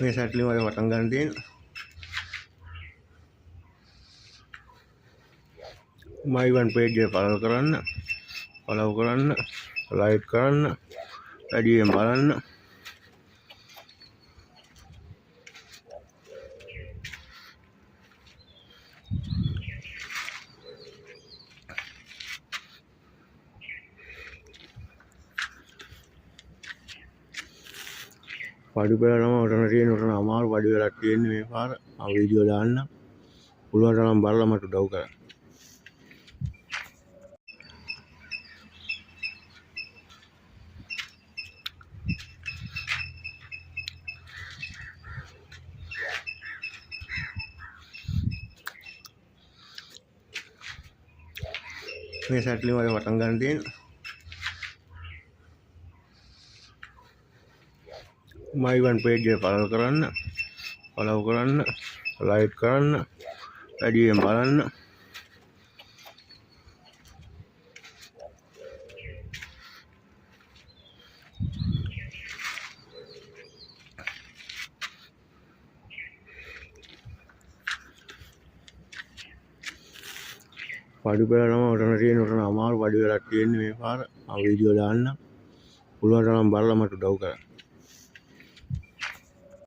මේ සැටලින් වල පටන් ගන්න තියෙන මයිවන් පේජ් එක ෆලෝ කරන්න ලයික් කරන්න වැඩියෙන් බලන්න පඩු පෙරනම ඔතන තියෙන උතන අමාරු පඩු වෙලක් තියෙන්නේ මේ පාර මම වීඩියෝ දාන්න පුළුවන් තරම් බලලා මට උදව් කරන්න මේ සැටලින් වල පටන් ගන්න තියෙන මයිවන් පේජ් එක ෆලෝ කරන්න ලයික් කරන්න වැඩියෙන් බලන්න පඩු පෙරනම ඔතන තියෙන උතන අමාරු පඩු වෙලක් තියෙන්නේ මේ පාර මම වීඩියෝ දාන්න පුළුවන් තරම් බලලා මට උදව් කරන්න